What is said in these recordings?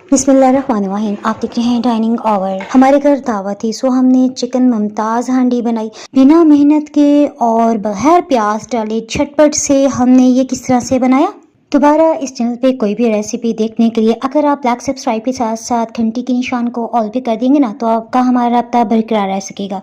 बिस्मिल्लाहिर्रहमानिर्रहीम। आप देख रहे हैं डाइनिंग आवर। हमारे घर दावत थी, सो हमने चिकन मुमताज़ हांडी बनाई बिना मेहनत के और बगैर प्याज डाले। झटपट से हमने ये किस तरह से बनाया। दोबारा इस चैनल पे कोई भी रेसिपी देखने के लिए अगर आप लाइक सब्सक्राइब के साथ साथ घंटी के निशान को ऑल पे कर देंगे ना, तो आपका हमारा राब्ता बरकरार रह सकेगा।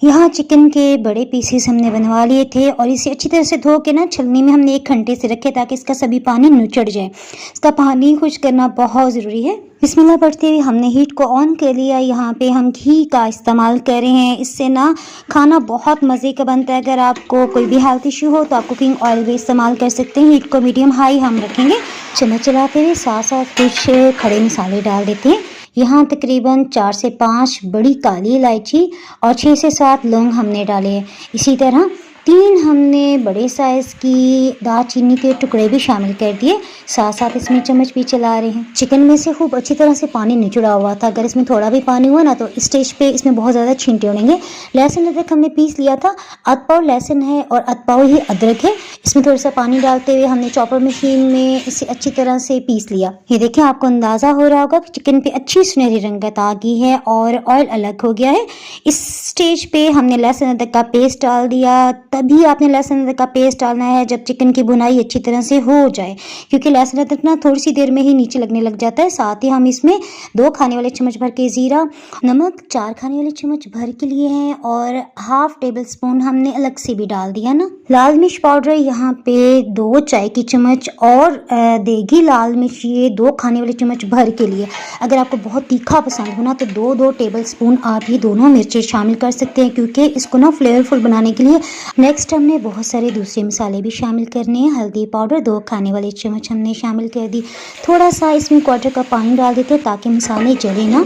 यहाँ चिकन के बड़े पीसेस हमने बनवा लिए थे और इसे अच्छी तरह से धो के ना छलनी में हमने 1 घंटे से रखे ताकि इसका सभी पानी नुचड़ जाए। इसका पानी खुश्क करना बहुत ज़रूरी है। बिस्मिल्लाह पढ़ते हुए हमने हीट को ऑन कर लिया। यहाँ पे हम घी का इस्तेमाल कर रहे हैं, इससे ना खाना बहुत मज़े का बनता है। अगर आपको कोई भी हेल्थ इशू हो तो आप कुकिंग ऑयल भी इस्तेमाल कर सकते हैं। हीट को मीडियम हाई हम रखेंगे। चम्मच चलाते हुए साथ साथ कुछ खड़े मसाले डाल देते हैं। यहाँ तकरीबन 4 से 5 बड़ी काली इलायची और 6 से 7 लौंग हमने डाले हैं। इसी तरह 3 हमने बड़े साइज़ की दालचीनी के टुकड़े भी शामिल कर दिए। साथ साथ इसमें चम्मच भी चला रहे हैं। चिकन में से खूब अच्छी तरह से पानी निचड़ा हुआ था। अगर इसमें थोड़ा भी पानी हुआ ना तो इस स्टेज पे इसमें बहुत ज़्यादा छींटे उड़ेंगे। लहसुन अदरक हमने पीस लिया था। आधा पाव लहसुन है और आधा पाव ही अदरक है। इसमें थोड़ा सा पानी डालते हुए हमने चॉपर मशीन में इसे अच्छी तरह से पीस लिया। ये देखें, आपको अंदाज़ा हो रहा होगा कि चिकन पे अच्छी सुनहरी रंगत आ गई है और ऑयल अलग हो गया है। इस स्टेज पे हमने लहसुन अदरक का पेस्ट डाल दिया। तभी आपने लहसुन अदरक का पेस्ट डालना है जब चिकन की भुनाई अच्छी तरह से हो जाए, क्योंकि लहसुन अदरक ना थोड़ी सी देर में ही नीचे लगने लग जाता है। साथ ही हम इसमें 2 खाने वाले चम्मच भर के ज़ीरा, नमक 4 खाने वाले चम्मच भर के लिए हैं और हाफ टेबल स्पून हमने अलग से भी डाल दिया ना। लाल मिर्च पाउडर यहाँ पे 2 चाय की चम्मच और देगी लाल मिर्च ये 2 खाने वाले चम्मच भर के लिए। अगर आपको बहुत तीखा पसंद हो ना तो 2-2 टेबल स्पून आप ये दोनों मिर्चें शामिल कर सकते हैं, क्योंकि इसको ना फ्लेवरफुल बनाने के लिए। नेक्स्ट हमने बहुत सारे दूसरे मसाले भी शामिल करने हैं। हल्दी पाउडर 2 खाने वाले चम्मच हमने शामिल कर दी। थोड़ा सा इसमें 1/4 कप पानी डाल देते हैं ताकि मसाले जले ना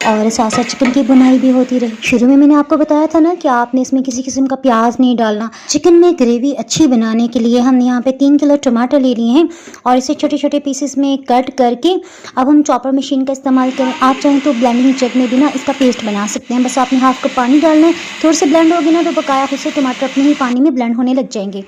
और साथ साथ चिकन की भुनाई भी होती रहे। शुरू में मैंने आपको बताया था ना कि आपने इसमें किसी किस्म का प्याज नहीं डालना। चिकन में ग्रेवी अच्छी बनाने के लिए हमने यहाँ पे 3 किलो टमाटर ले लिए हैं और इसे छोटे छोटे पीसेस में कट करके अब हम चॉपर मशीन का इस्तेमाल करें। आप चाहें तो ब्लेंडिंग जग में भी ना इसका पेस्ट बना सकते हैं। बस आपने हाफ कप पानी डालना है। थोड़े से ब्लेंड होगी ना तो बकाया खुद से टमाटर अपने ही पानी में ब्लेंड होने लग जाएंगे।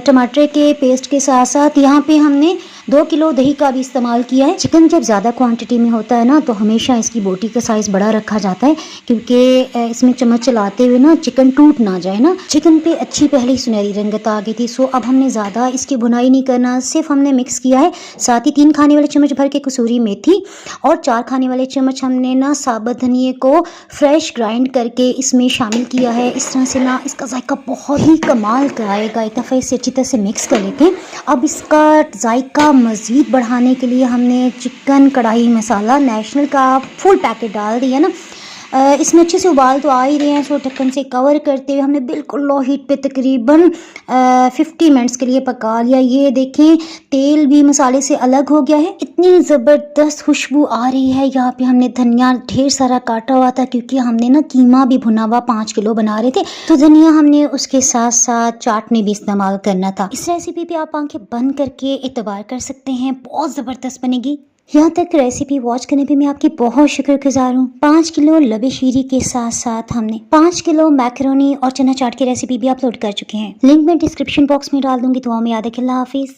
टमाटर के पेस्ट के साथ साथ यहाँ पे हमने 2 किलो दही का भी इस्तेमाल किया है। चिकन जब ज़्यादा क्वांटिटी में होता है ना तो हमेशा इसकी बोटी का साइज़ बड़ा रखा जाता है, क्योंकि इसमें चम्मच चलाते हुए ना चिकन टूट ना जाए ना। चिकन पे अच्छी पहले सुनहरी रंगत आ गई थी, सो अब हमने ज़्यादा इसकी भुनाई नहीं करना, सिर्फ हमने मिक्स किया है। साथ ही 3 खाने वाले चम्मच भर के कसूरी मेथी और 4 खाने वाले चम्मच हमने ना साबुत धनिए को फ्रेश ग्राइंड करके इसमें शामिल किया है। इस तरह से ना इसका जायका बहुत ही कमाल का आएगा। एक दफ़ा इसे अच्छी तरह से मिक्स कर लेते हैं। अब इसका जायका मज़ीद बढ़ाने के लिए हमने चिकन कढ़ाई मसाला नेशनल का फुल पैकेट डाल दिया ना। इसमें अच्छे से उबाल तो आ ही रहे हैं, सो ढक्कन से कवर करते हुए हमने बिल्कुल लो हीट पे तकरीबन 50 मिनट्स के लिए पका लिया। ये देखें, तेल भी मसाले से अलग हो गया है। इतनी ज़बरदस्त खुशबू आ रही है। यहाँ पे हमने धनिया ढेर सारा काटा हुआ था, क्योंकि हमने ना कीमा भी भुना हुआ 5 किलो बना रहे थे, तो धनिया हमने उसके साथ साथ चाटनी भी इस्तेमाल करना था। इस रेसिपी पे आप आंखें बंद करके एतबार कर सकते हैं, बहुत ज़बरदस्त बनेगी। यहाँ तक रेसिपी वॉच करने पे मैं आपकी बहुत शुक्रगुजार हूँ। 5 किलो लबे शीरी के साथ साथ हमने 5 किलो मैकरोनी और चना चाट की रेसिपी भी अपलोड कर चुके हैं। लिंक मैं डिस्क्रिप्शन बॉक्स में डाल दूंगी। दुआ में याद रखें। अल्लाह हाफिज़।